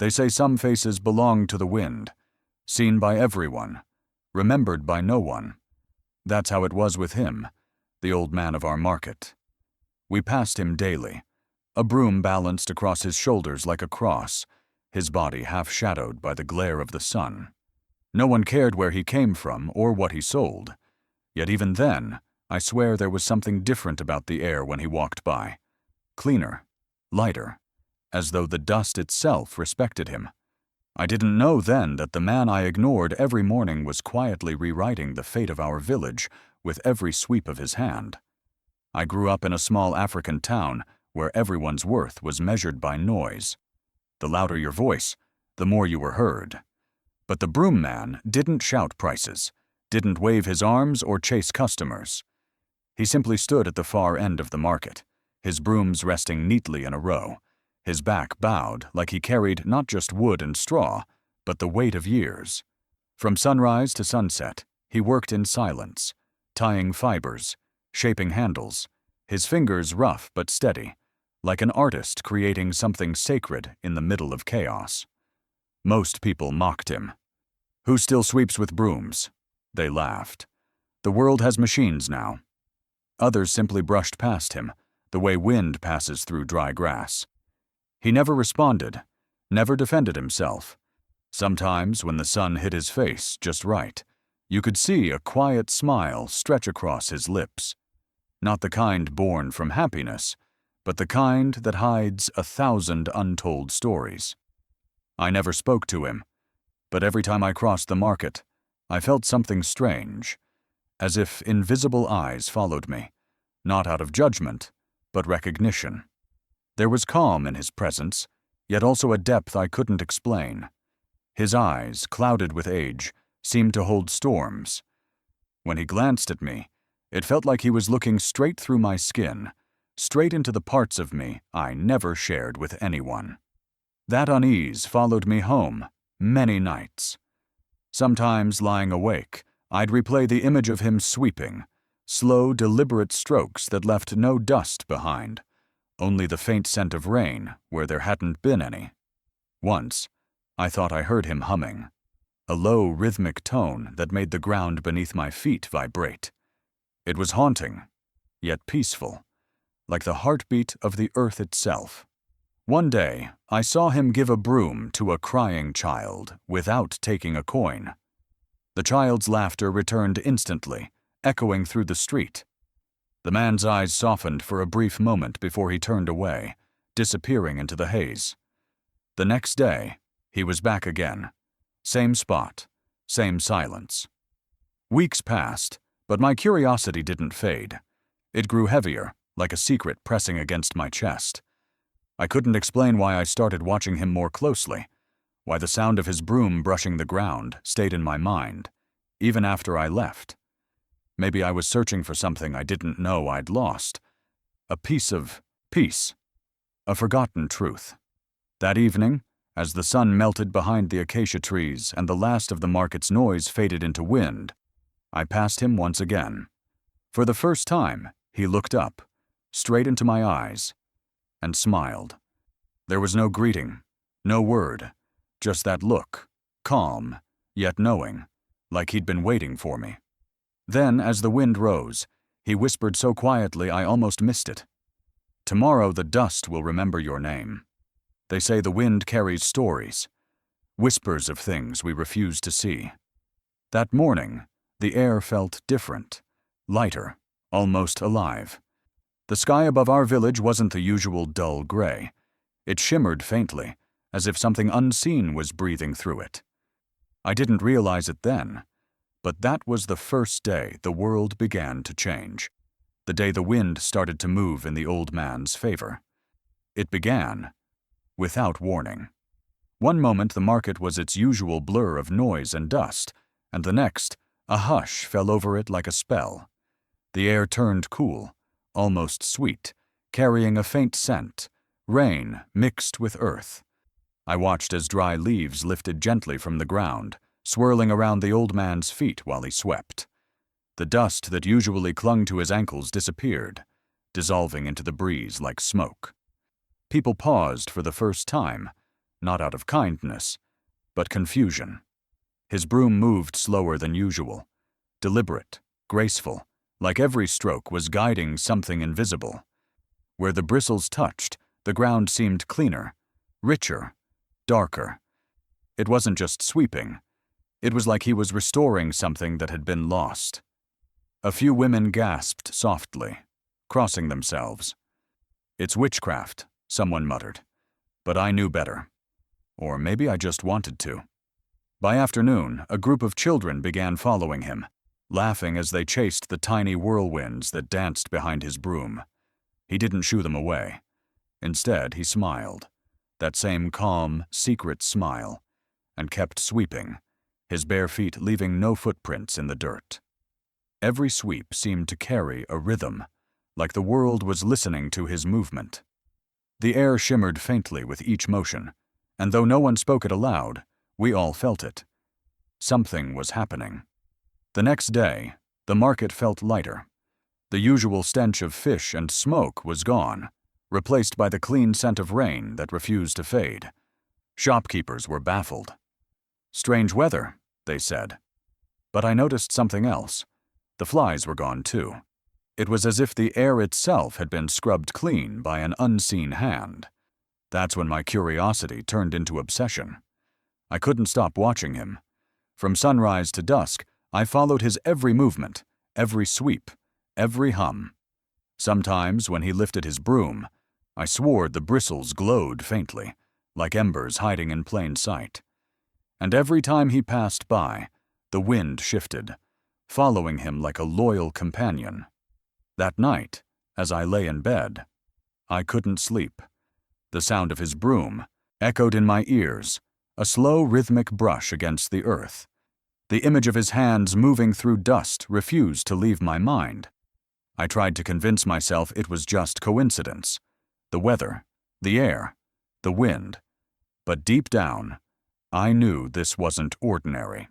They say some faces belong to the wind, seen by everyone, remembered by no one. That's how it was with him, the old man of our market. We passed him daily, a broom balanced across his shoulders like a cross, his body half-shadowed by the glare of the sun. No one cared where he came from or what he sold. Yet even then, I swear there was something different about the air when he walked by. Cleaner, lighter, as though the dust itself respected him. I didn't know then that the man I ignored every morning was quietly rewriting the fate of our village with every sweep of his hand. I grew up in a small African town where everyone's worth was measured by noise. The louder your voice, the more you were heard. But the broom man didn't shout prices, didn't wave his arms or chase customers. He simply stood at the far end of the market, his brooms resting neatly in a row, his back bowed like he carried not just wood and straw, but the weight of years. From sunrise to sunset, he worked in silence, tying fibers, shaping handles, his fingers rough but steady, like an artist creating something sacred in the middle of chaos. Most people mocked him. "Who still sweeps with brooms?" They laughed. "The world has machines now." Others simply brushed past him, the way wind passes through dry grass. He never responded, never defended himself. Sometimes, when the sun hit his face just right, you could see a quiet smile stretch across his lips. Not the kind born from happiness, but the kind that hides 1,000 untold stories. I never spoke to him, but every time I crossed the market, I felt something strange, as if invisible eyes followed me, not out of judgment, but recognition. There was calm in his presence, yet also a depth I couldn't explain. His eyes, clouded with age, seemed to hold storms. When he glanced at me, it felt like he was looking straight through my skin, straight into the parts of me I never shared with anyone. That unease followed me home many nights. Sometimes, lying awake, I'd replay the image of him sweeping, slow, deliberate strokes that left no dust behind, only the faint scent of rain where there hadn't been any. Once, I thought I heard him humming, a low, rhythmic tone that made the ground beneath my feet vibrate. It was haunting, yet peaceful, like the heartbeat of the earth itself. One day, I saw him give a broom to a crying child without taking a coin. The child's laughter returned instantly, echoing through the street. The man's eyes softened for a brief moment before he turned away, disappearing into the haze. The next day, he was back again. Same spot, same silence. Weeks passed, but my curiosity didn't fade. It grew heavier, like a secret pressing against my chest. I couldn't explain why I started watching him more closely, why the sound of his broom brushing the ground stayed in my mind, even after I left. Maybe I was searching for something I didn't know I'd lost. A piece of peace. A forgotten truth. That evening, as the sun melted behind the acacia trees and the last of the market's noise faded into wind, I passed him once again. For the first time, he looked up, straight into my eyes, and smiled. There was no greeting, no word, just that look, calm, yet knowing, like he'd been waiting for me. Then, as the wind rose, he whispered so quietly I almost missed it. "Tomorrow the dust will remember your name." They say the wind carries stories, whispers of things we refuse to see. That morning, the air felt different, lighter, almost alive. The sky above our village wasn't the usual dull gray. It shimmered faintly, as if something unseen was breathing through it. I didn't realize it then, but that was the first day the world began to change, the day the wind started to move in the old man's favor. It began without warning. One moment the market was its usual blur of noise and dust, and the next, a hush fell over it like a spell. The air turned cool, almost sweet, carrying a faint scent, rain mixed with earth. I watched as dry leaves lifted gently from the ground, swirling around the old man's feet while he swept. The dust that usually clung to his ankles disappeared, dissolving into the breeze like smoke. People paused for the first time, not out of kindness, but confusion. His broom moved slower than usual, deliberate, graceful, like every stroke was guiding something invisible. Where the bristles touched, the ground seemed cleaner, richer, darker. It wasn't just sweeping. It was like he was restoring something that had been lost. A few women gasped softly, crossing themselves. "It's witchcraft," someone muttered. But I knew better. Or maybe I just wanted to. By afternoon, a group of children began following him, laughing as they chased the tiny whirlwinds that danced behind his broom. He didn't shoo them away. Instead, he smiled, that same calm, secret smile, and kept sweeping, his bare feet leaving no footprints in the dirt. Every sweep seemed to carry a rhythm, like the world was listening to his movement. The air shimmered faintly with each motion, and though no one spoke it aloud, we all felt it. Something was happening. The next day, the market felt lighter. The usual stench of fish and smoke was gone, replaced by the clean scent of rain that refused to fade. Shopkeepers were baffled. "Strange weather," they said. But I noticed something else. The flies were gone too. It was as if the air itself had been scrubbed clean by an unseen hand. That's when my curiosity turned into obsession. I couldn't stop watching him. From sunrise to dusk, I followed his every movement, every sweep, every hum. Sometimes, when he lifted his broom, I swore the bristles glowed faintly, like embers hiding in plain sight. And every time he passed by, the wind shifted, following him like a loyal companion. That night, as I lay in bed, I couldn't sleep. The sound of his broom echoed in my ears, a slow rhythmic brush against the earth. The image of his hands moving through dust refused to leave my mind. I tried to convince myself it was just coincidence. The weather, the air, the wind. But deep down, I knew this wasn't ordinary.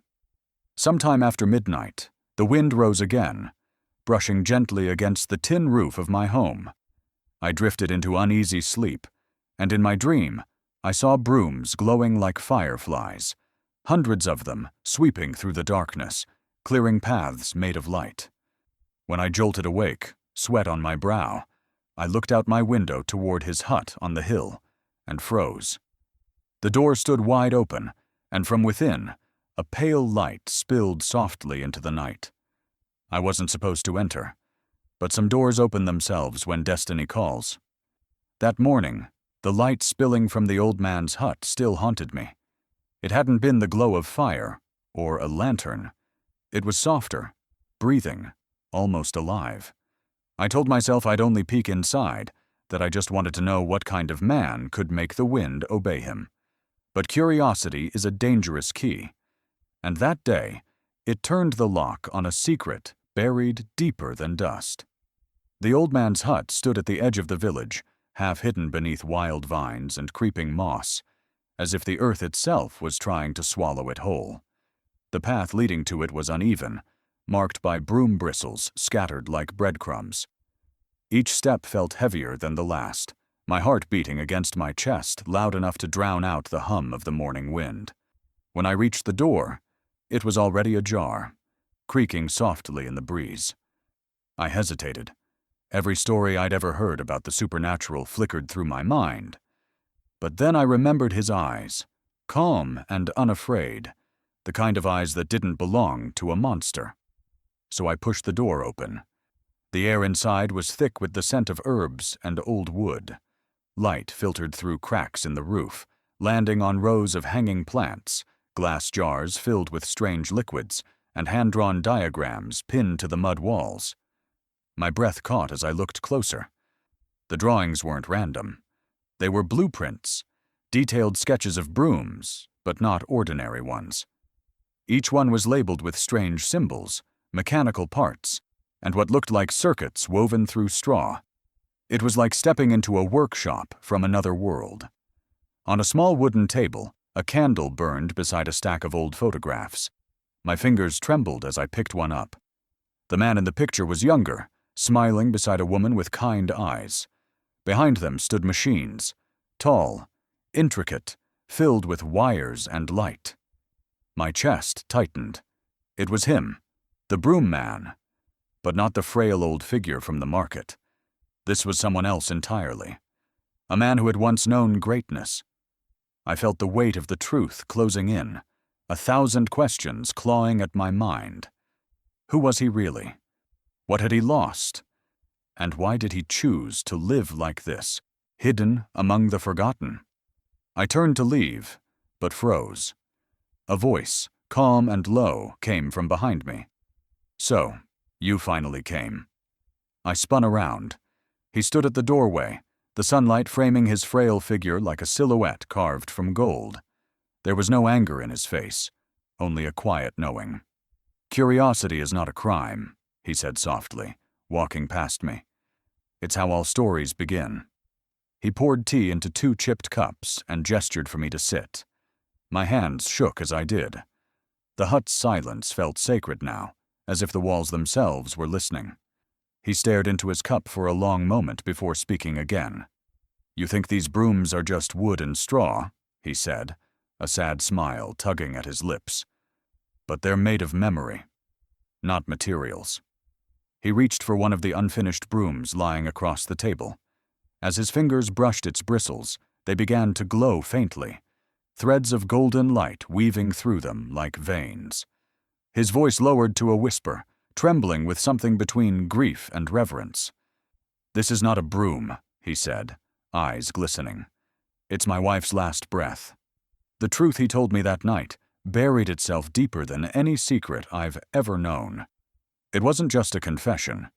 Sometime after midnight, the wind rose again, brushing gently against the tin roof of my home. I drifted into uneasy sleep, and in my dream, I saw brooms glowing like fireflies, hundreds of them sweeping through the darkness, clearing paths made of light. When I jolted awake, sweat on my brow, I looked out my window toward his hut on the hill and froze. The door stood wide open, and from within, a pale light spilled softly into the night. I wasn't supposed to enter, but some doors open themselves when destiny calls. That morning, the light spilling from the old man's hut still haunted me. It hadn't been the glow of fire or a lantern. It was softer, breathing, almost alive. I told myself I'd only peek inside, that I just wanted to know what kind of man could make the wind obey him. But curiosity is a dangerous key. And that day, it turned the lock on a secret buried deeper than dust. The old man's hut stood at the edge of the village, half hidden beneath wild vines and creeping moss, as if the earth itself was trying to swallow it whole. The path leading to it was uneven, marked by broom bristles scattered like breadcrumbs. Each step felt heavier than the last, my heart beating against my chest loud enough to drown out the hum of the morning wind. When I reached the door, it was already ajar, creaking softly in the breeze. I hesitated. Every story I'd ever heard about the supernatural flickered through my mind. But then I remembered his eyes, calm and unafraid, the kind of eyes that didn't belong to a monster. So I pushed the door open. The air inside was thick with the scent of herbs and old wood. Light filtered through cracks in the roof, landing on rows of hanging plants, glass jars filled with strange liquids, and hand-drawn diagrams pinned to the mud walls. My breath caught as I looked closer. The drawings weren't random. They were blueprints, detailed sketches of brooms, but not ordinary ones. Each one was labeled with strange symbols, mechanical parts, and what looked like circuits woven through straw. It was like stepping into a workshop from another world. On a small wooden table, a candle burned beside a stack of old photographs. My fingers trembled as I picked one up. The man in the picture was younger, smiling beside a woman with kind eyes. Behind them stood machines, tall, intricate, filled with wires and light. My chest tightened. It was him, the Broom Man, but not the frail old figure from the market. This was someone else entirely, a man who had once known greatness. I felt the weight of the truth closing in, 1,000 questions clawing at my mind. Who was he really? What had he lost? And why did he choose to live like this, hidden among the forgotten? I turned to leave, but froze. A voice, calm and low, came from behind me. "So, you finally came." I spun around. He stood at the doorway, the sunlight framing his frail figure like a silhouette carved from gold. There was no anger in his face, only a quiet knowing. "Curiosity is not a crime," he said softly, walking past me. "It's how all stories begin." He poured tea into 2 chipped cups and gestured for me to sit. My hands shook as I did. The hut's silence felt sacred now, as if the walls themselves were listening. He stared into his cup for a long moment before speaking again. "You think these brooms are just wood and straw?" he said, a sad smile tugging at his lips. "But they're made of memory, not materials." He reached for one of the unfinished brooms lying across the table. As his fingers brushed its bristles, they began to glow faintly, threads of golden light weaving through them like veins. His voice lowered to a whisper, trembling with something between grief and reverence. "This is not a broom," he said, eyes glistening. "It's my wife's last breath." The truth he told me that night buried itself deeper than any secret I've ever known. It wasn't just a confession.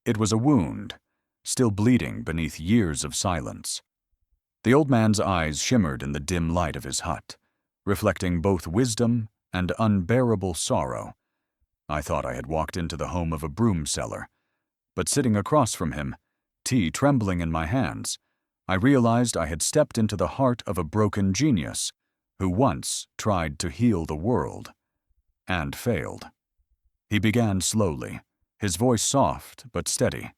It was a wound, still bleeding beneath years of silence. The old man's eyes shimmered in the dim light of his hut, reflecting both wisdom and unbearable sorrow. I thought I had walked into the home of a broom seller, but sitting across from him, tea trembling in my hands, I realized I had stepped into the heart of a broken genius who once tried to heal the world, and failed. He began slowly, his voice soft but steady,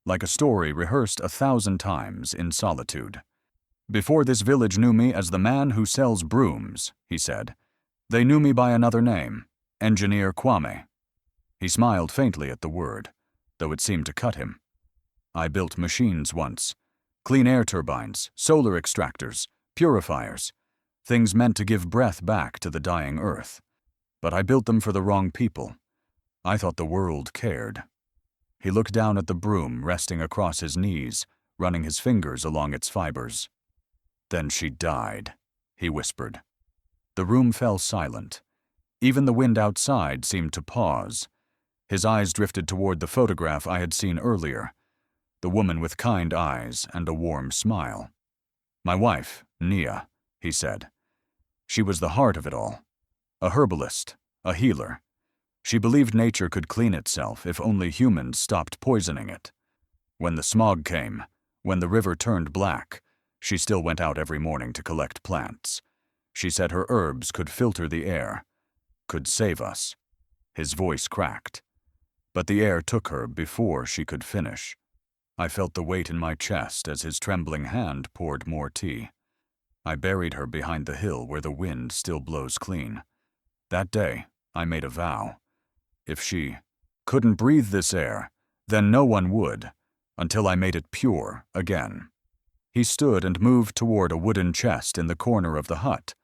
like a story rehearsed 1,000 times in solitude. "Before this village knew me as the man who sells brooms," he said, "they knew me by another name, Engineer Kwame." He smiled faintly at the word, though it seemed to cut him. "I built machines once, clean air turbines, solar extractors, purifiers, things meant to give breath back to the dying earth. But I built them for the wrong people. I thought the world cared." He looked down at the broom resting across his knees, running his fingers along its fibers. "Then she died," he whispered. The room fell silent. Even the wind outside seemed to pause. His eyes drifted toward the photograph I had seen earlier, the woman with kind eyes and a warm smile. "My wife, Nia," he said. "She was the heart of it all. A herbalist, a healer. She believed nature could clean itself if only humans stopped poisoning it. When the smog came, when the river turned black, she still went out every morning to collect plants. She said her herbs could filter the air, could save us." His voice cracked. But the air took her before she could finish. I felt the weight in my chest as his trembling hand poured more tea. I buried her behind the hill where the wind still blows clean. That day, I made a vow. If she couldn't breathe this air, then no one would, until I made it pure again. He stood and moved toward a wooden chest in the corner of the hut,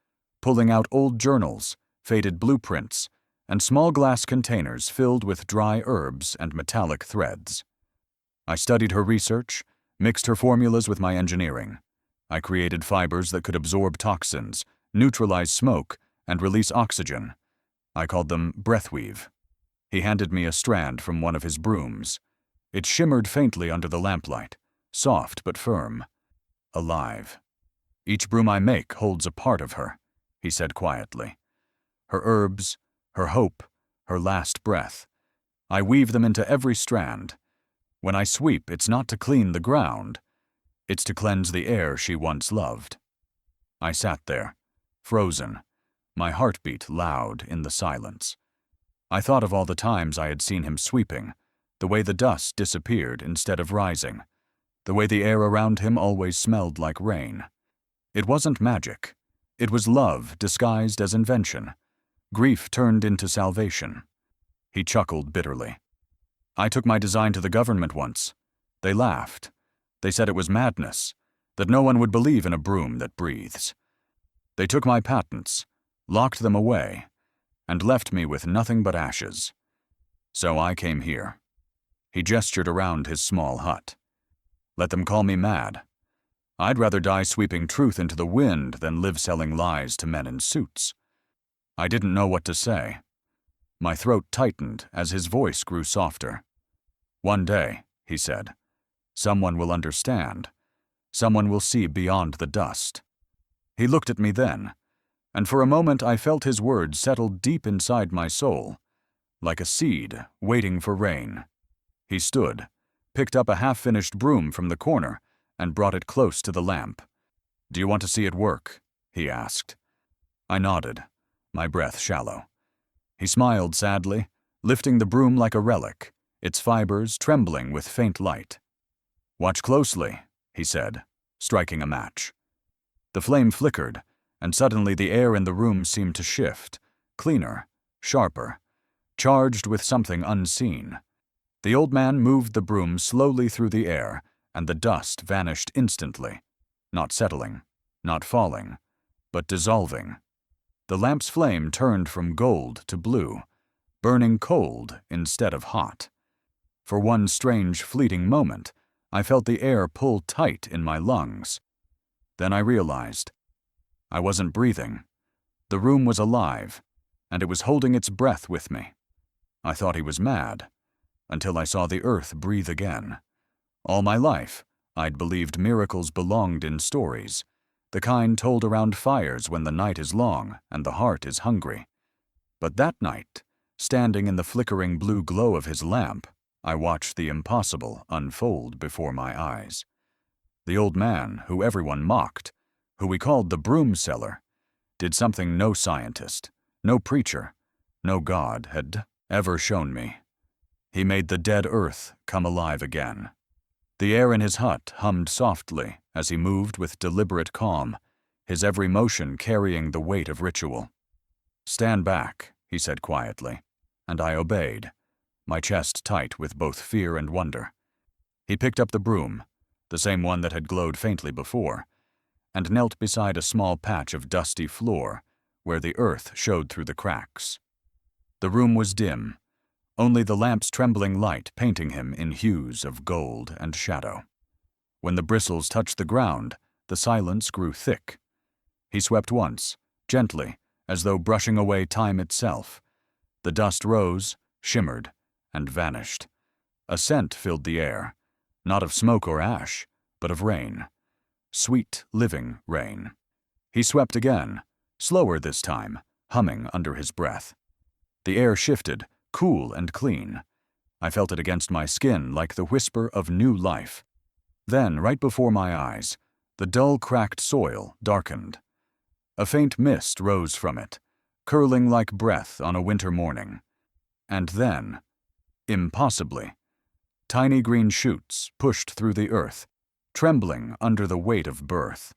pulling out old journals, faded blueprints, and small glass containers filled with dry herbs and metallic threads. I studied her research, mixed her formulas with my engineering. I created fibers that could absorb toxins, neutralize smoke, and release oxygen. I called them breathweave. He handed me a strand from one of his brooms. It shimmered faintly under the lamplight, soft but firm, alive. "Each broom I make holds a part of her," he said quietly. "Her herbs, her hope, her last breath. I weave them into every strand. When I sweep, it's not to clean the ground. It's to cleanse the air she once loved." I sat there, frozen, my heartbeat loud in the silence. I thought of all the times I had seen him sweeping, the way the dust disappeared instead of rising, the way the air around him always smelled like rain. It wasn't magic. It was love disguised as invention, grief turned into salvation. He chuckled bitterly. I took my design to the government once. They laughed. They said it was madness, that no one would believe in a broom that breathes. They took my patents, locked them away, and left me with nothing but ashes. So I came here. He gestured around his small hut. Let them call me mad. I'd rather die sweeping truth into the wind than live selling lies to men in suits. I didn't know what to say. My throat tightened as his voice grew softer. One day, he said, someone will understand. Someone will see beyond the dust. He looked at me then, and for a moment I felt his words settle deep inside my soul, like a seed waiting for rain. He stood, picked up a half-finished broom from the corner, and brought it close to the lamp. Do you want to see it work? He asked. I nodded, my breath shallow. He smiled sadly, lifting the broom like a relic, its fibers trembling with faint light. Watch closely, he said, striking a match. The flame flickered, and suddenly the air in the room seemed to shift, cleaner, sharper, charged with something unseen. The old man moved the broom slowly through the air, and the dust vanished instantly, not settling, not falling, but dissolving. The lamp's flame turned from gold to blue, burning cold instead of hot. For one strange, fleeting moment, I felt the air pull tight in my lungs. Then I realized I wasn't breathing. The room was alive, and it was holding its breath with me. I thought he was mad, until I saw the earth breathe again. All my life, I'd believed miracles belonged in stories, the kind told around fires when the night is long and the heart is hungry. But that night, standing in the flickering blue glow of his lamp, I watched the impossible unfold before my eyes. The old man, who everyone mocked, who we called the broom seller, did something no scientist, no preacher, no God had ever shown me. He made the dead earth come alive again. The air in his hut hummed softly as he moved with deliberate calm, his every motion carrying the weight of ritual. Stand back, he said quietly, and I obeyed, my chest tight with both fear and wonder. He picked up the broom, the same one that had glowed faintly before, and knelt beside a small patch of dusty floor where the earth showed through the cracks. The room was dim, only the lamp's trembling light painting him in hues of gold and shadow. When the bristles touched the ground, the silence grew thick. He swept once, gently, as though brushing away time itself. The dust rose, shimmered, and vanished. A scent filled the air, not of smoke or ash, but of rain. Sweet, living rain. He swept again, slower this time, humming under his breath. The air shifted, cool and clean. I felt it against my skin like the whisper of new life. Then, right before my eyes, the dull, cracked soil darkened. A faint mist rose from it, curling like breath on a winter morning. And then, impossibly, tiny green shoots pushed through the earth, trembling under the weight of birth.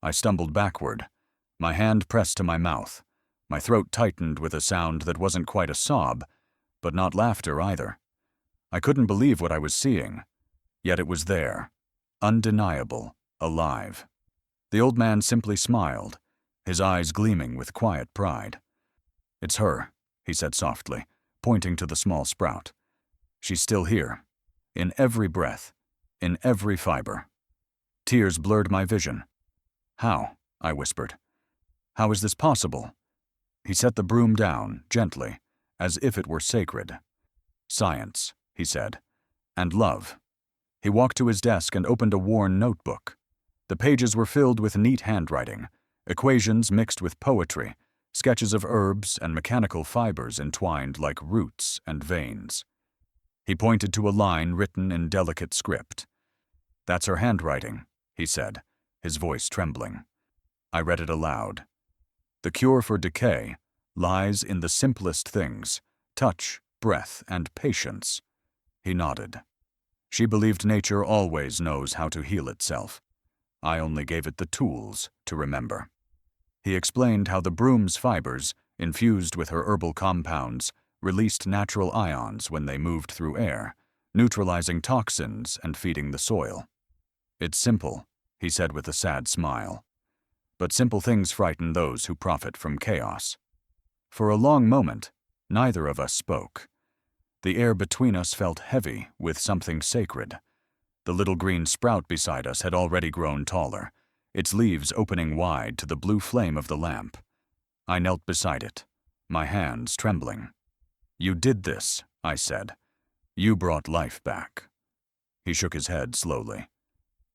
I stumbled backward, my hand pressed to my mouth. My throat tightened with a sound that wasn't quite a sob, but not laughter either. I couldn't believe what I was seeing, yet it was there, undeniable, alive. The old man simply smiled, his eyes gleaming with quiet pride. It's her, he said softly, pointing to the small sprout. She's still here, in every breath, in every fiber. Tears blurred my vision. How? I whispered. How is this possible? He set the broom down, gently, as if it were sacred. Science, he said, and love. He walked to his desk and opened a worn notebook. The pages were filled with neat handwriting, equations mixed with poetry, sketches of herbs and mechanical fibers entwined like roots and veins. He pointed to a line written in delicate script. That's her handwriting, he said, his voice trembling. I read it aloud. The cure for decay lies in the simplest things, touch, breath, and patience. He nodded. She believed nature always knows how to heal itself. I only gave it the tools to remember. He explained how the Brooms fibers, infused with her herbal compounds, released natural ions when they moved through air, neutralizing toxins and feeding the soil. "It's simple," he said with a sad smile. "But simple things frighten those who profit from chaos." For a long moment, neither of us spoke. The air between us felt heavy with something sacred. The little green sprout beside us had already grown taller, its leaves opening wide to the blue flame of the lamp. I knelt beside it, my hands trembling. "You did this," I said. "You brought life back." He shook his head slowly.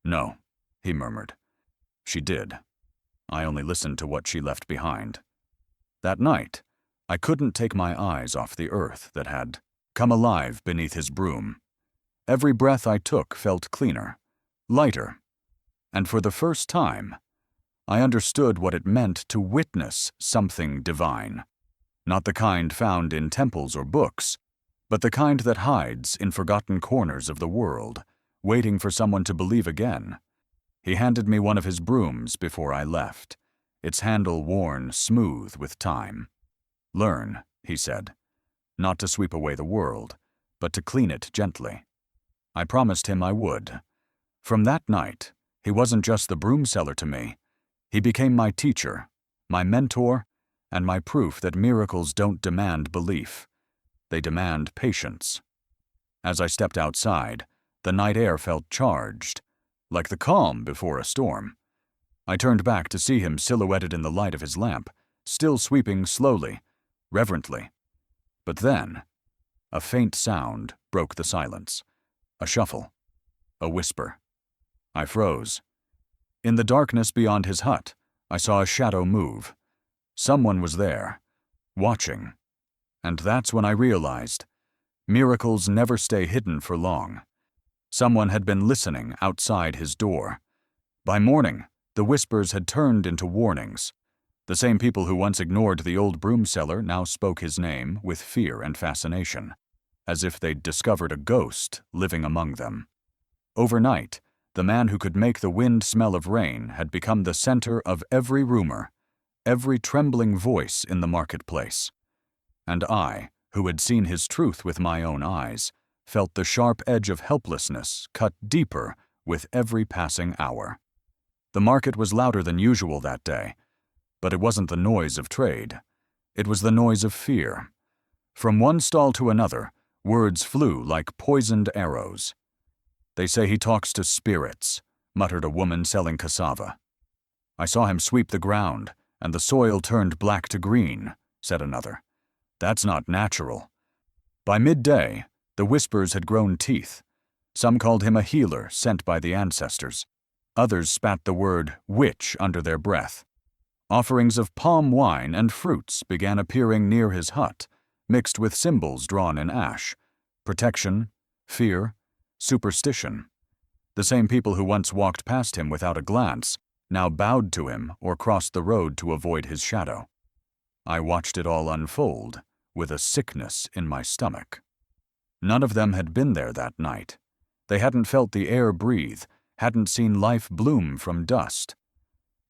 "No," he murmured. "She did. I only listened to what she left behind." That night, I couldn't take my eyes off the earth that had come alive beneath his broom. Every breath I took felt cleaner, lighter, and for the first time, I understood what it meant to witness something divine. Not the kind found in temples or books, but the kind that hides in forgotten corners of the world, waiting for someone to believe again. He handed me one of his brooms before I left, its handle worn smooth with time. "Learn," he said, "not to sweep away the world, but to clean it gently." I promised him I would. From that night, he wasn't just the broom seller to me. He became my teacher, my mentor, and my proof that miracles don't demand belief. They demand patience. As I stepped outside, the night air felt charged, like the calm before a storm. I turned back to see him silhouetted in the light of his lamp, still sweeping slowly, reverently. But then, a faint sound broke the silence. A shuffle. A whisper. I froze. In the darkness beyond his hut, I saw a shadow move. Someone was there, watching. And that's when I realized, miracles never stay hidden for long. Someone had been listening outside his door. By morning, the whispers had turned into warnings. The same people who once ignored the old broom seller now spoke his name with fear and fascination, as if they'd discovered a ghost living among them. Overnight, the man who could make the wind smell of rain had become the center of every rumor, every trembling voice in the marketplace. And I, who had seen his truth with my own eyes, felt the sharp edge of helplessness cut deeper with every passing hour. The market was louder than usual that day, but it wasn't the noise of trade. It was the noise of fear. From one stall to another, words flew like poisoned arrows. "They say he talks to spirits," muttered a woman selling cassava. "I saw him sweep the ground, and the soil turned black to green," said another. "That's not natural." By midday, the whispers had grown teeth. Some called him a healer sent by the ancestors. Others spat the word witch under their breath. Offerings of palm wine and fruits began appearing near his hut, mixed with symbols drawn in ash. Protection, fear, superstition. The same people who once walked past him without a glance now bowed to him or crossed the road to avoid his shadow. I watched it all unfold, with a sickness in my stomach. None of them had been there that night. They hadn't felt the air breathe, hadn't seen life bloom from dust.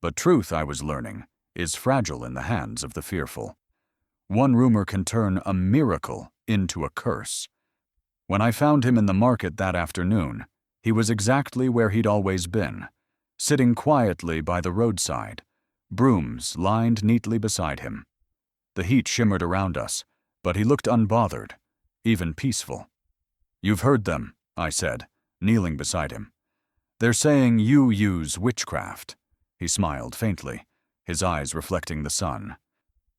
But truth, I was learning, is fragile in the hands of the fearful. One rumor can turn a miracle into a curse. When I found him in the market that afternoon, he was exactly where he'd always been, sitting quietly by the roadside, brooms lined neatly beside him. The heat shimmered around us, but he looked unbothered, even peaceful. "You've heard them," I said, kneeling beside him. "They're saying you use witchcraft." He smiled faintly, his eyes reflecting the sun.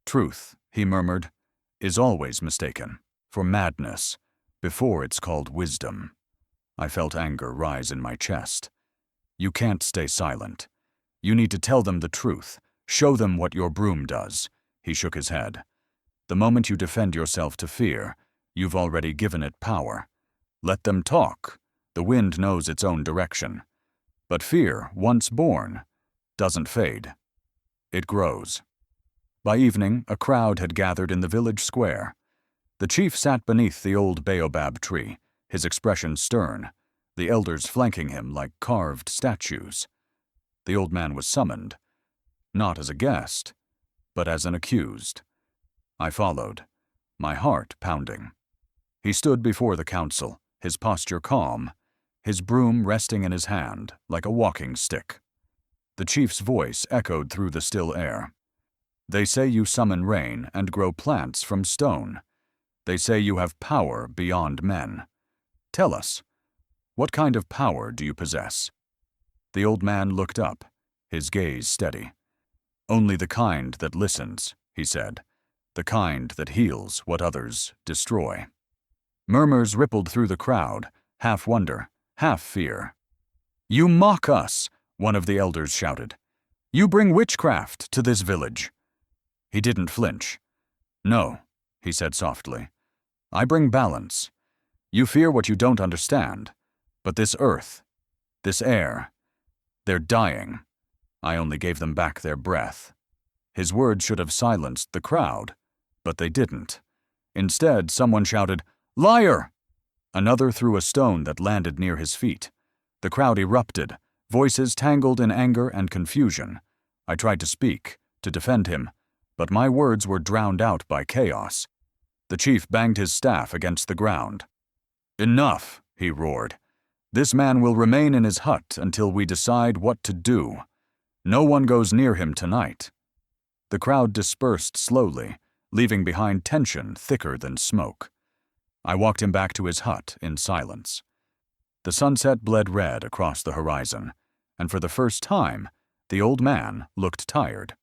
"Truth," he murmured, "is always mistaken for madness before it's called wisdom." I felt anger rise in my chest. "You can't stay silent. You need to tell them the truth, show them what your broom does." He shook his head. "The moment you defend yourself to fear, you've already given it power. Let them talk. The wind knows its own direction. But fear, once born, doesn't fade. It grows." By evening, a crowd had gathered in the village square. The chief sat beneath the old baobab tree, his expression stern, the elders flanking him like carved statues. The old man was summoned. not as a guest, but as an accused. I followed, my heart pounding. He stood before the council, his posture calm, his broom resting in his hand like a walking stick. The chief's voice echoed through the still air. They say you summon rain and grow plants from stone. They say you have power beyond men. Tell us, what kind of power do you possess? The old man looked up, his gaze steady. Only the kind that listens, he said, the kind that heals what others destroy. Murmurs rippled through the crowd, half wonder, half fear. You mock us, one of the elders shouted. You bring witchcraft to this village. He didn't flinch. No, he said softly. I bring balance. You fear what you don't understand, but this earth, this air, they're dying. I only gave them back their breath. His words should have silenced the crowd, but they didn't. Instead, someone shouted, Liar! Another threw a stone that landed near his feet. The crowd erupted, voices tangled in anger and confusion. I tried to speak, to defend him, but my words were drowned out by chaos. The chief banged his staff against the ground. Enough, he roared. This man will remain in his hut until we decide what to do. No one goes near him tonight. The crowd dispersed slowly, leaving behind tension thicker than smoke. I walked him back to his hut in silence. The sunset bled red across the horizon, and for the first time, the old man looked tired,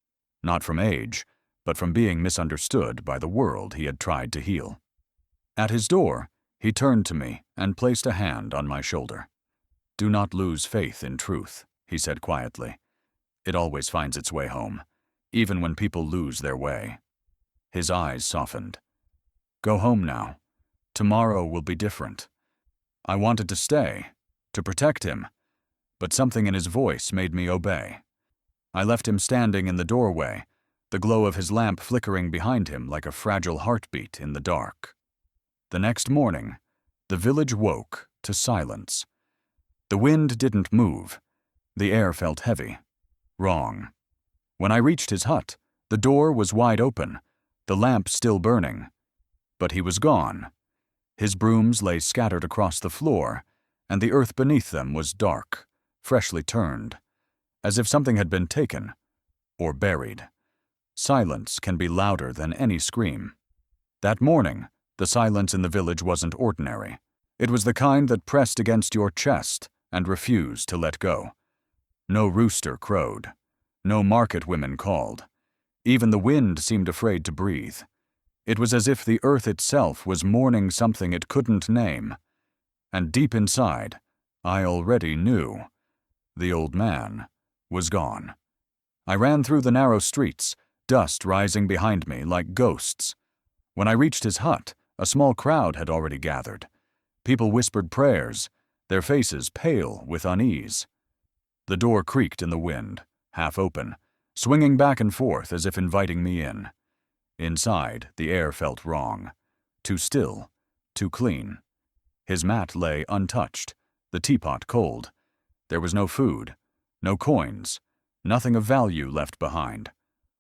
not from age, but from being misunderstood by the world he had tried to heal. At his door, he turned to me and placed a hand on my shoulder. Do not lose faith in truth, he said quietly. It always finds its way home, even when people lose their way. His eyes softened. Go home now. Tomorrow will be different. I wanted to stay, to protect him, but something in his voice made me obey. I left him standing in the doorway, the glow of his lamp flickering behind him like a fragile heartbeat in the dark. The next morning, the village woke to silence. The wind didn't move. The air felt heavy. Wrong. When I reached his hut, the door was wide open, the lamp still burning. But he was gone. His brooms lay scattered across the floor, and the earth beneath them was dark, freshly turned, as if something had been taken or buried. Silence can be louder than any scream. That morning, the silence in the village wasn't ordinary. It was the kind that pressed against your chest and refused to let go. No rooster crowed. No market women called. Even the wind seemed afraid to breathe. It was as if the earth itself was mourning something it couldn't name. And deep inside, I already knew. The old man was gone. I ran through the narrow streets, dust rising behind me like ghosts. When I reached his hut, a small crowd had already gathered. People whispered prayers, their faces pale with unease. The door creaked in the wind, half open, swinging back and forth as if inviting me in. Inside, the air felt wrong. Too still, too clean. His mat lay untouched, the teapot cold. There was no food, no coins, nothing of value left behind.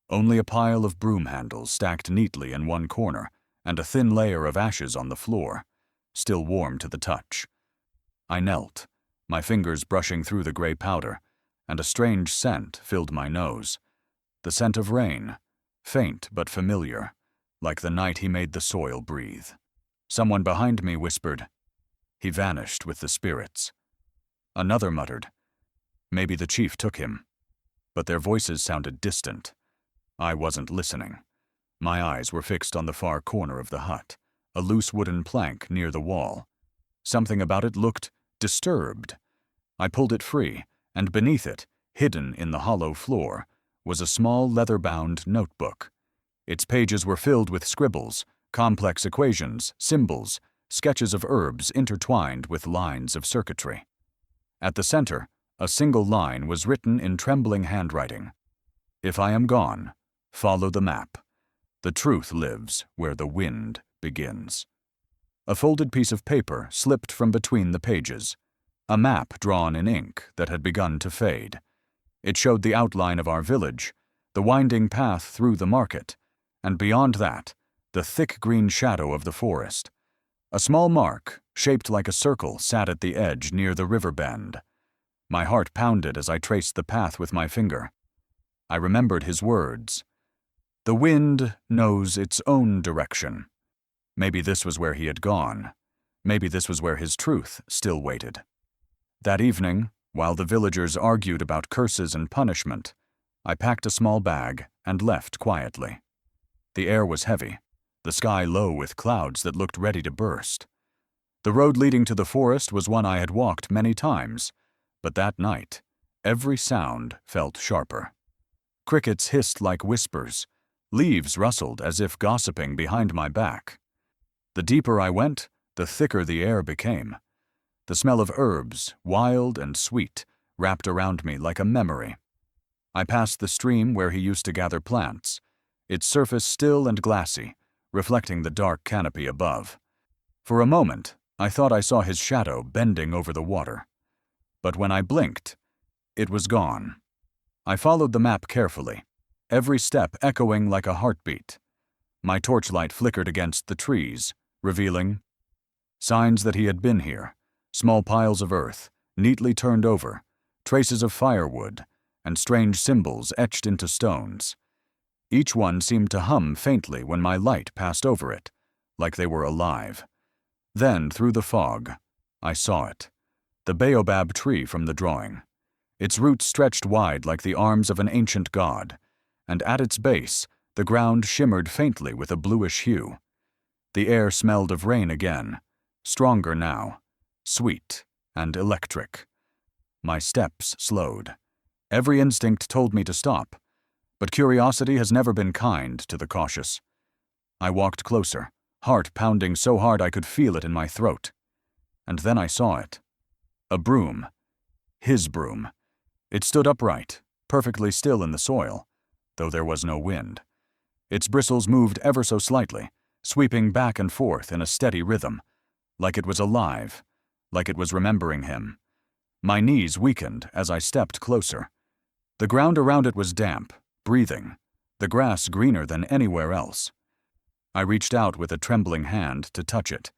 Only a pile of broom handles stacked neatly in one corner, and a thin layer of ashes on the floor, still warm to the touch. I knelt, my fingers brushing through the gray powder, and a strange scent filled my nose. The scent of rain, faint but familiar, like the night he made the soil breathe. Someone behind me whispered, "He vanished with the spirits." Another muttered, "Maybe the chief took him." But their voices sounded distant. I wasn't listening. My eyes were fixed on the far corner of the hut, a loose wooden plank near the wall. Something about it looked disturbed. I pulled it free, and beneath it, hidden in the hollow floor, was a small leather-bound notebook. Its pages were filled with scribbles, complex equations, symbols, sketches of herbs intertwined with lines of circuitry. At the center, a single line was written in trembling handwriting. "If I am gone, follow the map. The truth lives where the wind begins." A folded piece of paper slipped from between the pages, a map drawn in ink that had begun to fade. It showed the outline of our village, the winding path through the market, and beyond that, the thick green shadow of the forest. A small mark, shaped like a circle, sat at the edge near the river bend. My heart pounded as I traced the path with my finger. I remembered his words. The wind knows its own direction. Maybe this was where he had gone. Maybe this was where his truth still waited. That evening, while the villagers argued about curses and punishment, I packed a small bag and left quietly. The air was heavy, the sky low with clouds that looked ready to burst. The road leading to the forest was one I had walked many times, but that night, every sound felt sharper. Crickets hissed like whispers. Leaves rustled as if gossiping behind my back. The deeper I went, the thicker the air became. The smell of herbs, wild and sweet, wrapped around me like a memory. I passed the stream where he used to gather plants, its surface still and glassy, reflecting the dark canopy above. For a moment, I thought I saw his shadow bending over the water. But when I blinked, it was gone. I followed the map carefully, every step echoing like a heartbeat. My torchlight flickered against the trees, revealing signs that he had been here, small piles of earth, neatly turned over, traces of firewood, and strange symbols etched into stones. Each one seemed to hum faintly when my light passed over it, like they were alive. Then, through the fog, I saw it, the baobab tree from the drawing. Its roots stretched wide like the arms of an ancient god, and at its base, the ground shimmered faintly with a bluish hue. The air smelled of rain again, stronger now, sweet and electric. My steps slowed. Every instinct told me to stop, but curiosity has never been kind to the cautious. I walked closer, heart pounding so hard I could feel it in my throat. And then I saw it. A broom. His broom. It stood upright, perfectly still in the soil, though there was no wind. Its bristles moved ever so slightly, sweeping back and forth in a steady rhythm, like it was alive, like it was remembering him. My knees weakened as I stepped closer. The ground around it was damp, breathing, the grass greener than anywhere else. I reached out with a trembling hand to touch it,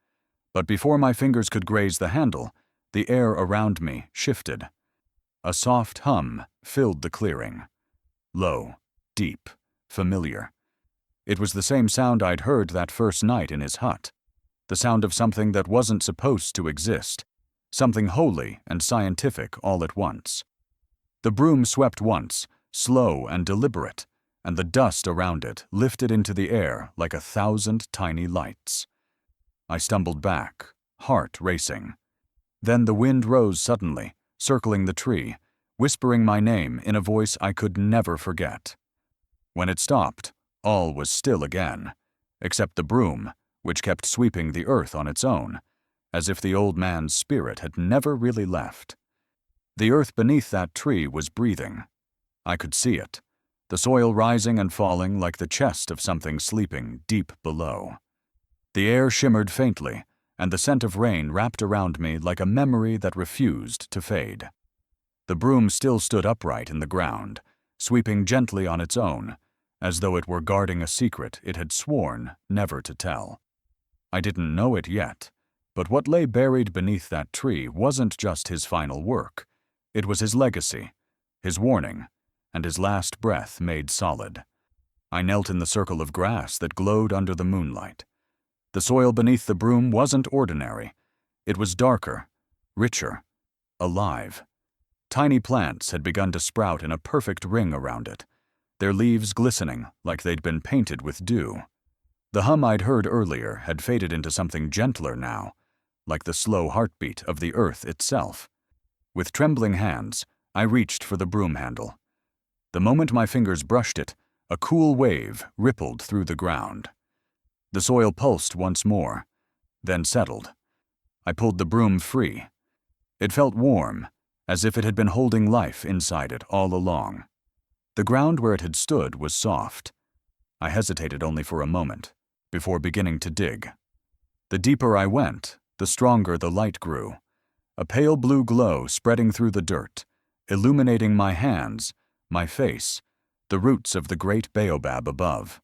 but before my fingers could graze the handle, the air around me shifted. A soft hum filled the clearing. Low, deep, familiar. It was the same sound I'd heard that first night in his hut. The sound of something that wasn't supposed to exist. Something holy and scientific all at once. The broom swept once, slow and deliberate, and the dust around it lifted into the air like 1,000 tiny lights. I stumbled back, heart racing. Then the wind rose suddenly, circling the tree, whispering my name in a voice I could never forget. When it stopped, all was still again, except the broom, which kept sweeping the earth on its own, as if the old man's spirit had never really left. The earth beneath that tree was breathing. I could see it, the soil rising and falling like the chest of something sleeping deep below. The air shimmered faintly, and the scent of rain wrapped around me like a memory that refused to fade. The broom still stood upright in the ground, sweeping gently on its own, as though it were guarding a secret it had sworn never to tell. I didn't know it yet, but what lay buried beneath that tree wasn't just his final work. It was his legacy, his warning, and his last breath made solid. I knelt in the circle of grass that glowed under the moonlight. The soil beneath the broom wasn't ordinary. It was darker, richer, alive. Tiny plants had begun to sprout in a perfect ring around it, their leaves glistening like they'd been painted with dew. The hum I'd heard earlier had faded into something gentler now, like the slow heartbeat of the earth itself. With trembling hands, I reached for the broom handle. The moment my fingers brushed it, a cool wave rippled through the ground. The soil pulsed once more, then settled. I pulled the broom free. It felt warm, as if it had been holding life inside it all along. The ground where it had stood was soft. I hesitated only for a moment, before beginning to dig. The deeper I went, the stronger the light grew, a pale blue glow spreading through the dirt, illuminating my hands, my face, the roots of the great baobab above.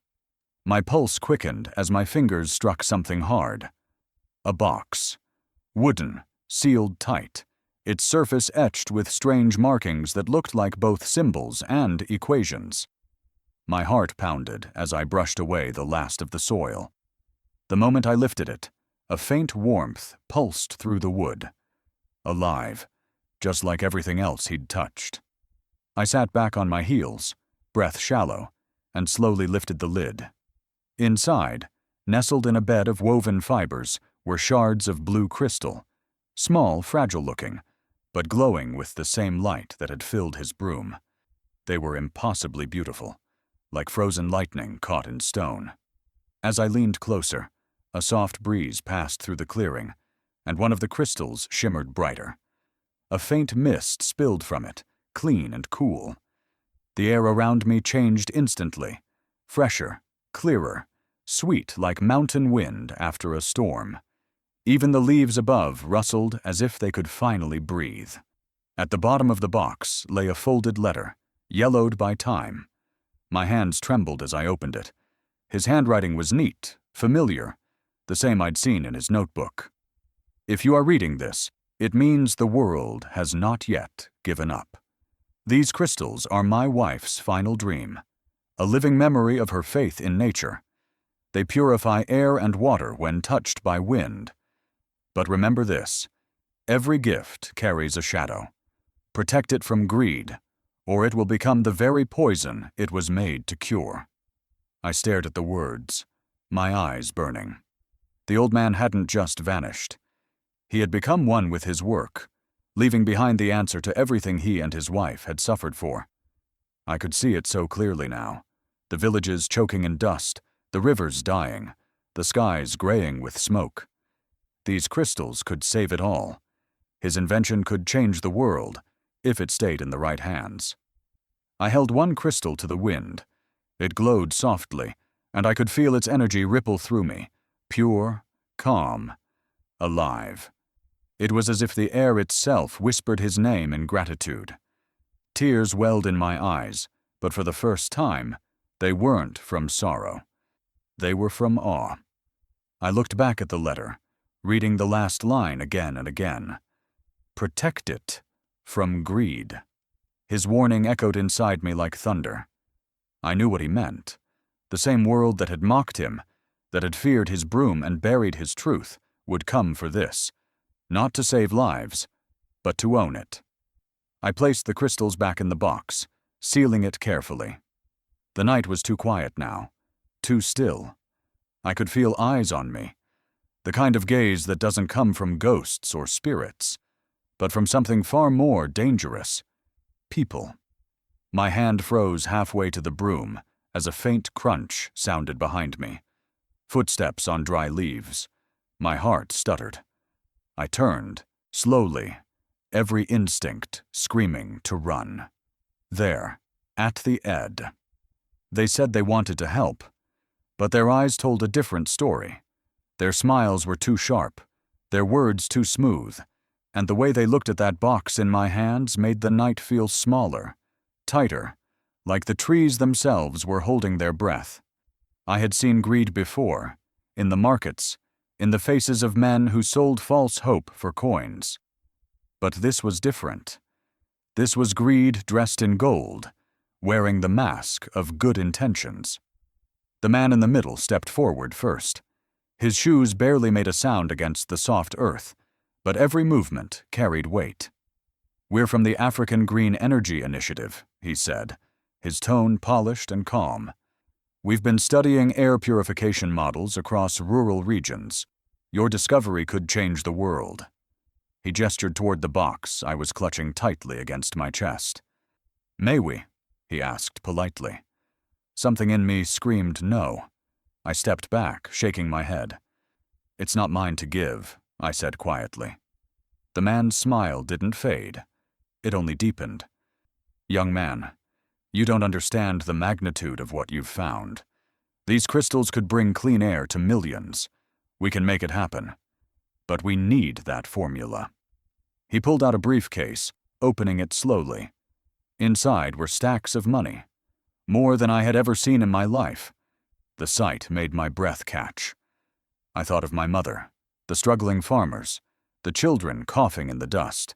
My pulse quickened as my fingers struck something hard. A box. Wooden, sealed tight, its surface etched with strange markings that looked like both symbols and equations. My heart pounded as I brushed away the last of the soil. The moment I lifted it, a faint warmth pulsed through the wood. Alive, just like everything else he'd touched. I sat back on my heels, breath shallow, and slowly lifted the lid. Inside, nestled in a bed of woven fibers, were shards of blue crystal, small, fragile-looking, but glowing with the same light that had filled his broom. They were impossibly beautiful, like frozen lightning caught in stone. As I leaned closer, a soft breeze passed through the clearing, and one of the crystals shimmered brighter. A faint mist spilled from it, clean and cool. The air around me changed instantly, fresher, clearer, sweet like mountain wind after a storm. Even the leaves above rustled as if they could finally breathe. At the bottom of the box lay a folded letter, yellowed by time. My hands trembled as I opened it. His handwriting was neat, familiar, the same I'd seen in his notebook. If you are reading this, it means the world has not yet given up. These crystals are my wife's final dream, a living memory of her faith in nature. They purify air and water when touched by wind. But remember this, every gift carries a shadow. Protect it from greed, or it will become the very poison it was made to cure. I stared at the words, my eyes burning. The old man hadn't just vanished. He had become one with his work, leaving behind the answer to everything he and his wife had suffered for. I could see it so clearly now, the villages choking in dust, the rivers dying, the skies graying with smoke. These crystals could save it all. His invention could change the world, if it stayed in the right hands. I held one crystal to the wind. It glowed softly, and I could feel its energy ripple through me, pure, calm, alive. It was as if the air itself whispered his name in gratitude. Tears welled in my eyes, but for the first time, they weren't from sorrow. They were from awe. I looked back at the letter, reading the last line again and again. Protect it from greed. His warning echoed inside me like thunder. I knew what he meant. The same world that had mocked him, that had feared his broom and buried his truth, would come for this, not to save lives, but to own it. I placed the crystals back in the box, sealing it carefully. The night was too quiet now, too still. I could feel eyes on me, the kind of gaze that doesn't come from ghosts or spirits, but from something far more dangerous, people. My hand froze halfway to the broom as a faint crunch sounded behind me. Footsteps on dry leaves. My heart stuttered. I turned, slowly, every instinct screaming to run. There, at the Ed. They said they wanted to help, but their eyes told a different story. Their smiles were too sharp, their words too smooth, and the way they looked at that box in my hands made the night feel smaller, tighter, like the trees themselves were holding their breath. I had seen greed before, in the markets, in the faces of men who sold false hope for coins. But this was different. This was greed dressed in gold, wearing the mask of good intentions. The man in the middle stepped forward first. His shoes barely made a sound against the soft earth, but every movement carried weight. "We're from the African Green Energy Initiative," he said, his tone polished and calm. "We've been studying air purification models across rural regions. Your discovery could change the world." He gestured toward the box I was clutching tightly against my chest. "May we?" he asked politely. Something in me screamed no. I stepped back, shaking my head. "It's not mine to give," I said quietly. The man's smile didn't fade. It only deepened. "Young man, you don't understand the magnitude of what you've found. These crystals could bring clean air to millions. We can make it happen. But we need that formula." He pulled out a briefcase, opening it slowly. Inside were stacks of money. more than I had ever seen in my life. The sight made my breath catch. I thought of my mother, the struggling farmers, the children coughing in the dust.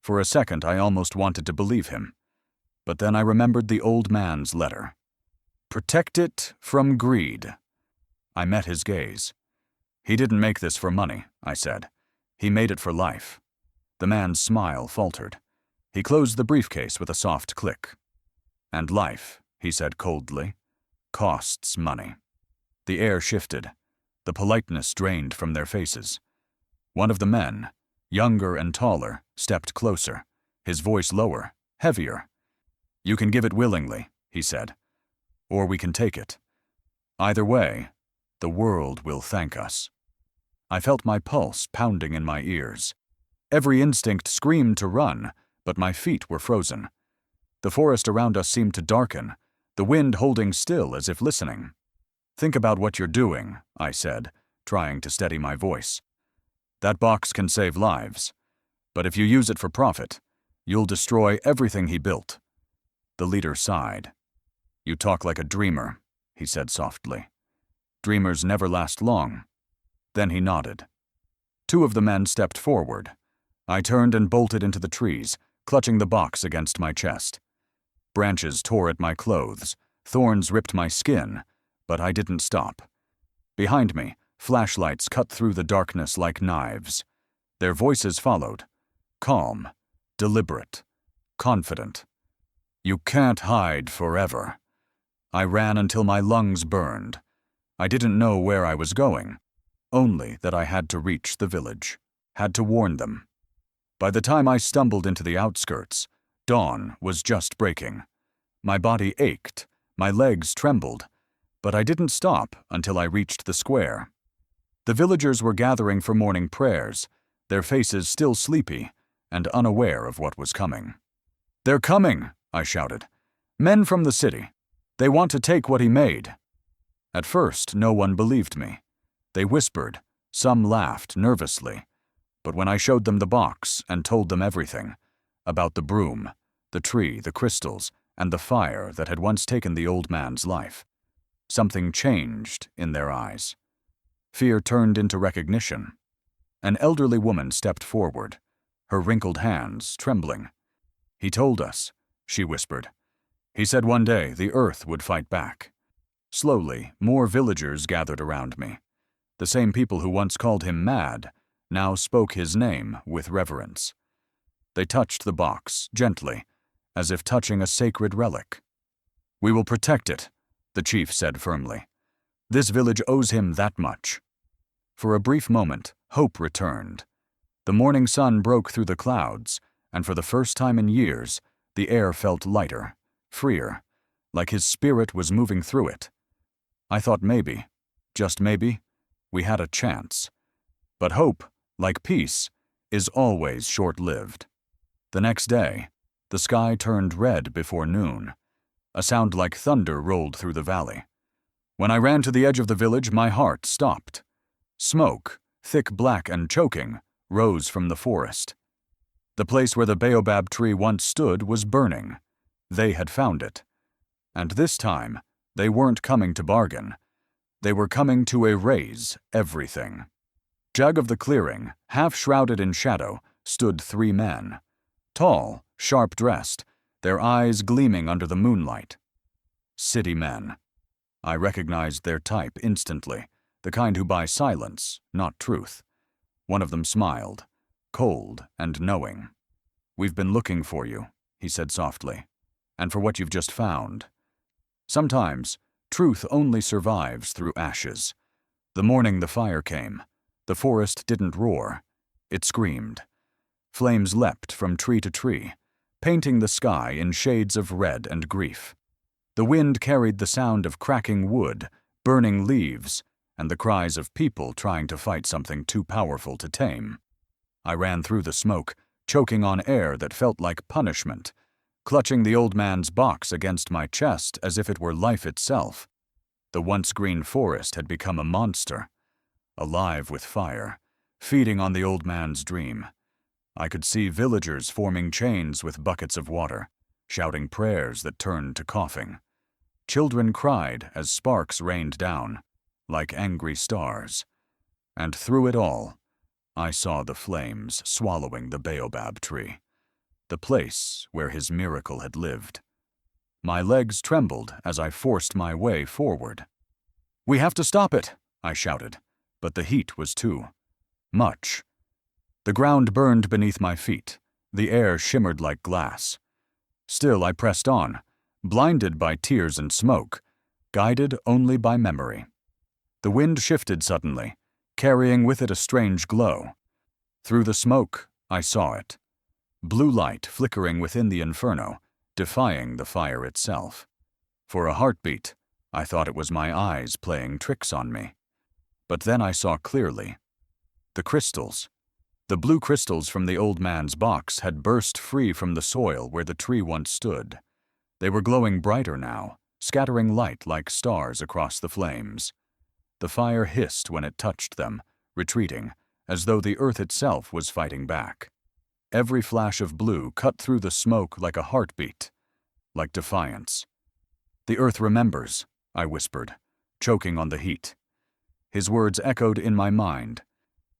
For a second, I almost wanted to believe him. But then I remembered the old man's letter. Protect it from greed. I met his gaze. He didn't make this for money, I said. He made it for life. The man's smile faltered. He closed the briefcase with a soft click. And life, he said coldly, costs money. The air shifted. The politeness drained from their faces. One of the men, younger and taller, stepped closer, his voice lower, heavier. You can give it willingly, he said, or we can take it. Either way, the world will thank us. I felt my pulse pounding in my ears. Every instinct screamed to run, but my feet were frozen. The forest around us seemed to darken, the wind holding still as if listening. Think about what you're doing, I said, trying to steady my voice. That box can save lives, but if you use it for profit, you'll destroy everything he built. The leader sighed. You talk like a dreamer, he said softly. Dreamers never last long. Then he nodded. Two of the men stepped forward. I turned and bolted into the trees, clutching the box against my chest. Branches tore at my clothes, thorns ripped my skin, but I didn't stop. Behind me, flashlights cut through the darkness like knives. Their voices followed, calm, deliberate, confident. You can't hide forever. I ran until my lungs burned. I didn't know where I was going, only that I had to reach the village, had to warn them. By the time I stumbled into the outskirts, dawn was just breaking. My body ached, my legs trembled, but I didn't stop until I reached the square. The villagers were gathering for morning prayers, their faces still sleepy and unaware of what was coming. They're coming, I shouted. Men from the city. They want to take what he made. At first, no one believed me. They whispered, some laughed nervously. But when I showed them the box and told them everything, about the broom, the tree, the crystals, and the fire that had once taken the old man's life, something changed in their eyes. Fear turned into recognition. An elderly woman stepped forward, her wrinkled hands trembling. He told us, she whispered. He said one day the earth would fight back. Slowly, more villagers gathered around me. The same people who once called him mad now spoke his name with reverence. They touched the box, gently, as if touching a sacred relic. We will protect it, the chief said firmly. This village owes him that much. For a brief moment, hope returned. The morning sun broke through the clouds, and for the first time in years, the air felt lighter, freer, like his spirit was moving through it. I thought maybe, just maybe, we had a chance. But hope, like peace, is always short-lived. The next day, the sky turned red before noon. A sound like thunder rolled through the valley. When I ran to the edge of the village, my heart stopped. Smoke, thick black and choking, rose from the forest. The place where the baobab tree once stood was burning. They had found it. And this time, they weren't coming to bargain. They were coming to erase everything. Jug of the clearing, half shrouded in shadow, stood three men. Tall, sharp-dressed, their eyes gleaming under the moonlight. City men. I recognized their type instantly, the kind who buy silence, not truth. One of them smiled, cold and knowing. We've been looking for you, he said softly, and for what you've just found. Sometimes, truth only survives through ashes. The morning the fire came, the forest didn't roar. It screamed. Flames leapt from tree to tree, painting the sky in shades of red and grief. The wind carried the sound of cracking wood, burning leaves, and the cries of people trying to fight something too powerful to tame. I ran through the smoke, choking on air that felt like punishment, clutching the old man's box against my chest as if it were life itself. The once green forest had become a monster, alive with fire, feeding on the old man's dream. I could see villagers forming chains with buckets of water, shouting prayers that turned to coughing. Children cried as sparks rained down, like angry stars. And through it all, I saw the flames swallowing the baobab tree, the place where his miracle had lived. My legs trembled as I forced my way forward. "We have to stop it," I shouted, but the heat was too much. The ground burned beneath my feet. The air shimmered like glass. Still I pressed on, blinded by tears and smoke, guided only by memory. The wind shifted suddenly, carrying with it a strange glow. Through the smoke, I saw it. Blue light flickering within the inferno, defying the fire itself. For a heartbeat, I thought it was my eyes playing tricks on me. But then I saw clearly. The crystals. The blue crystals from the old man's box had burst free from the soil where the tree once stood. They were glowing brighter now, scattering light like stars across the flames. The fire hissed when it touched them, retreating, as though the earth itself was fighting back. Every flash of blue cut through the smoke like a heartbeat, like defiance. "The earth remembers," I whispered, choking on the heat. His words echoed in my mind.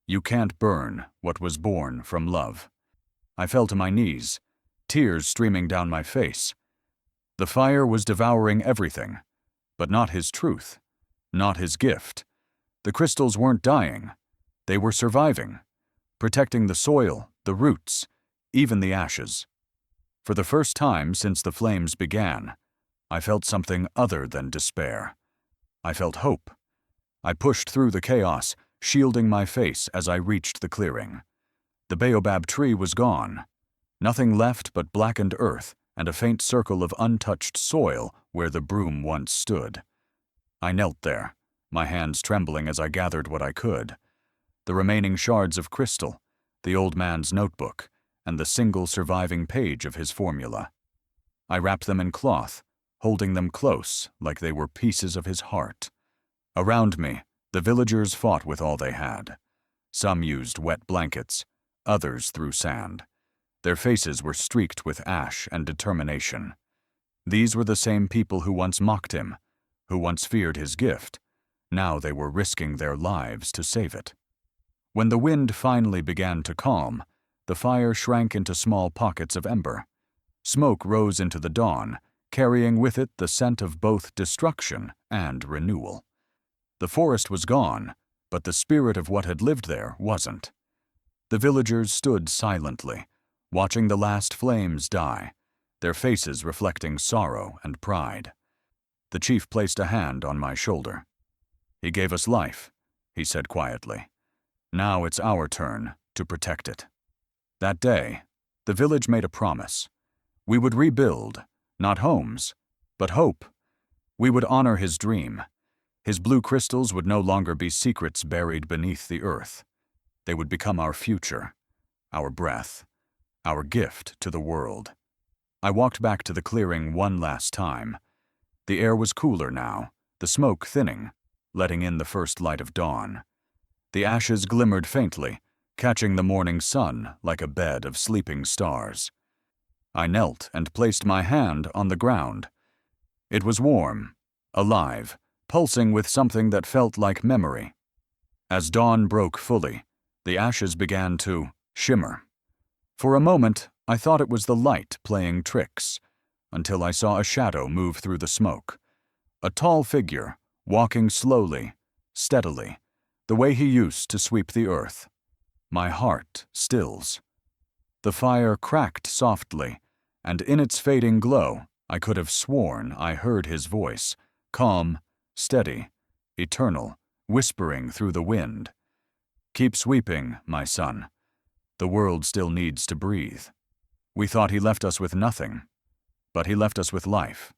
"You can't burn what was born from love." I fell to my knees, tears streaming down my face. The fire was devouring everything, but not his truth, not his gift. The crystals weren't dying. They were surviving, protecting the soil, the roots, even the ashes. For the first time since the flames began, I felt something other than despair. I felt hope. I pushed through the chaos, shielding my face as I reached the clearing. The baobab tree was gone. Nothing left but blackened earth and a faint circle of untouched soil where the broom once stood. I knelt there, my hands trembling as I gathered what I could. The remaining shards of crystal, the old man's notebook, and the single surviving page of his formula. I wrapped them in cloth, holding them close like they were pieces of his heart. Around me, the villagers fought with all they had. Some used wet blankets, others threw sand. Their faces were streaked with ash and determination. These were the same people who once mocked him, who once feared his gift. Now they were risking their lives to save it. When the wind finally began to calm, the fire shrank into small pockets of ember. Smoke rose into the dawn, carrying with it the scent of both destruction and renewal. The forest was gone, but the spirit of what had lived there wasn't. The villagers stood silently, watching the last flames die, their faces reflecting sorrow and pride. The chief placed a hand on my shoulder. "He gave us life," he said quietly. "Now it's our turn to protect it." That day, the village made a promise. We would rebuild, not homes, but hope. We would honor his dream. His blue crystals would no longer be secrets buried beneath the earth. They would become our future, our breath, our gift to the world. I walked back to the clearing one last time. The air was cooler now, the smoke thinning, letting in the first light of dawn. The ashes glimmered faintly, catching the morning sun like a bed of sleeping stars. I knelt and placed my hand on the ground. It was warm, alive, pulsing with something that felt like memory. As dawn broke fully, the ashes began to shimmer. For a moment, I thought it was the light playing tricks, until I saw a shadow move through the smoke. A tall figure, walking slowly, steadily, the way he used to sweep the earth. My heart stills. The fire cracked softly, and in its fading glow, I could have sworn I heard his voice, calm, steady, eternal, whispering through the wind. "Keep sweeping, my son. The world still needs to breathe." We thought he left us with nothing, but he left us with life.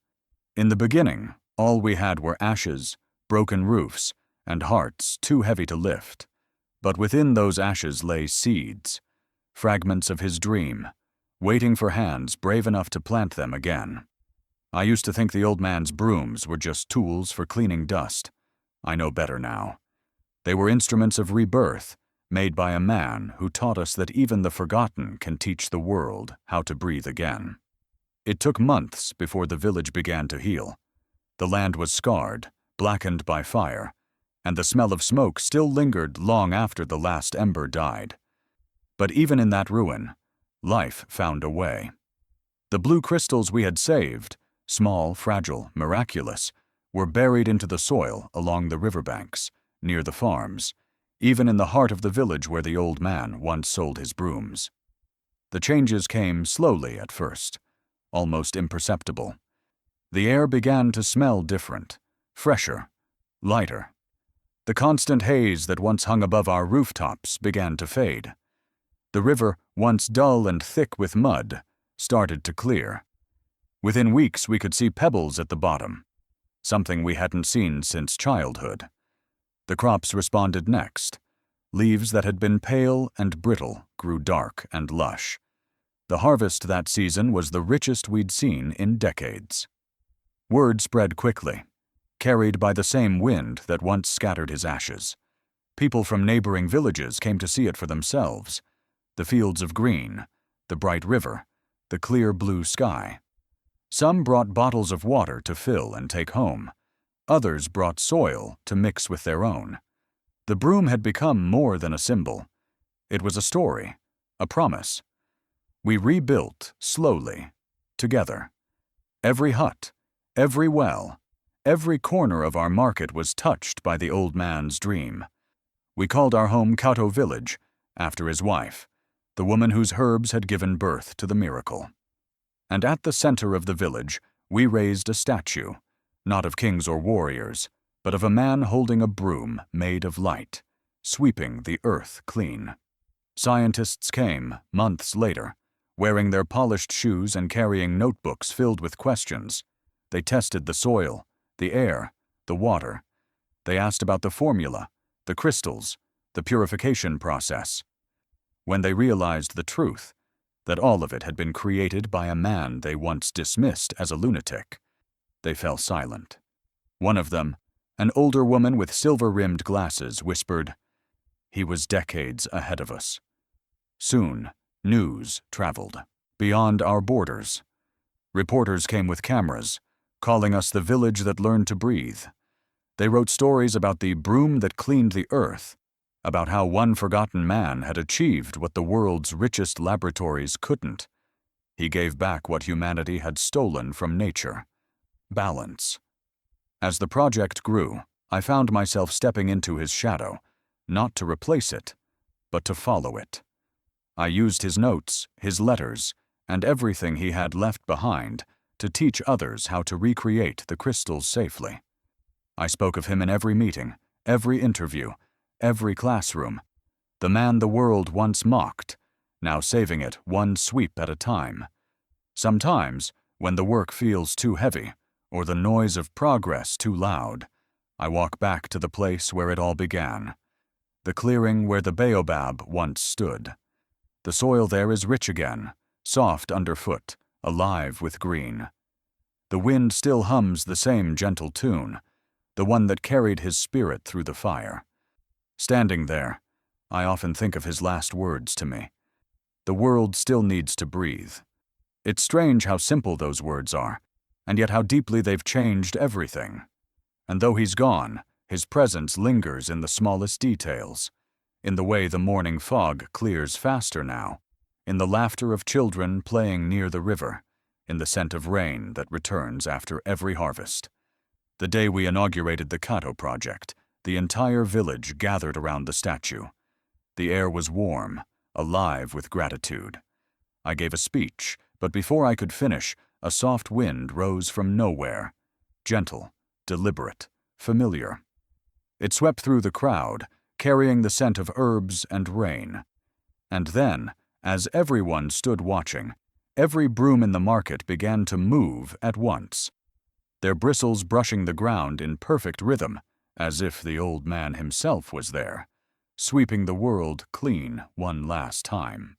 In the beginning, all we had were ashes, broken roofs, and hearts too heavy to lift. But within those ashes lay seeds, fragments of his dream, waiting for hands brave enough to plant them again. I used to think the old man's brooms were just tools for cleaning dust. I know better now. They were instruments of rebirth, made by a man who taught us that even the forgotten can teach the world how to breathe again. It took months before the village began to heal. The land was scarred, blackened by fire, and the smell of smoke still lingered long after the last ember died. But even in that ruin, life found a way. The blue crystals we had saved, small, fragile, miraculous, were buried into the soil along the riverbanks, near the farms, even in the heart of the village where the old man once sold his brooms. The changes came slowly at first, almost imperceptible. The air began to smell different, fresher, lighter. The constant haze that once hung above our rooftops began to fade. The river, once dull and thick with mud, started to clear. Within weeks we could see pebbles at the bottom, something we hadn't seen since childhood. The crops responded next. Leaves that had been pale and brittle grew dark and lush. The harvest that season was the richest we'd seen in decades. Word spread quickly, carried by the same wind that once scattered his ashes. People from neighboring villages came to see it for themselves. The fields of green, the bright river, the clear blue sky. Some brought bottles of water to fill and take home. Others brought soil to mix with their own. The broom had become more than a symbol. It was a story, a promise. We rebuilt slowly, together. Every hut, every well, every corner of our market was touched by the old man's dream. We called our home Kato Village, after his wife, the woman whose herbs had given birth to the miracle. And at the center of the village, we raised a statue, not of kings or warriors, but of a man holding a broom made of light, sweeping the earth clean. Scientists came, months later, wearing their polished shoes and carrying notebooks filled with questions. They tested the soil, the air, the water. They asked about the formula, the crystals, the purification process. When they realized the truth, that all of it had been created by a man they once dismissed as a lunatic, they fell silent. One of them, an older woman with silver-rimmed glasses, whispered, "He was decades ahead of us." Soon, news traveled beyond our borders. Reporters came with cameras, calling us the village that learned to breathe. They wrote stories about the broom that cleaned the earth, about how one forgotten man had achieved what the world's richest laboratories couldn't. He gave back what humanity had stolen from nature: balance. As the project grew, I found myself stepping into his shadow, not to replace it, but to follow it. I used his notes, his letters, and everything he had left behind to teach others how to recreate the crystals safely. I spoke of him in every meeting, every interview, every classroom. The man the world once mocked, now saving it one sweep at a time. Sometimes, when the work feels too heavy, or the noise of progress too loud, I walk back to the place where it all began, the clearing where the baobab once stood. The soil there is rich again, soft underfoot, alive with green. The wind still hums the same gentle tune, the one that carried his spirit through the fire. Standing there, I often think of his last words to me. The world still needs to breathe. It's strange how simple those words are, and yet how deeply they've changed everything. And though he's gone, his presence lingers in the smallest details, in the way the morning fog clears faster now, in the laughter of children playing near the river, in the scent of rain that returns after every harvest. The day we inaugurated the Kato project, the entire village gathered around the statue. The air was warm, alive with gratitude. I gave a speech, but before I could finish, a soft wind rose from nowhere, gentle, deliberate, familiar. It swept through the crowd, carrying the scent of herbs and rain. And then, as everyone stood watching, every broom in the market began to move at once, their bristles brushing the ground in perfect rhythm, as if the old man himself was there, sweeping the world clean one last time.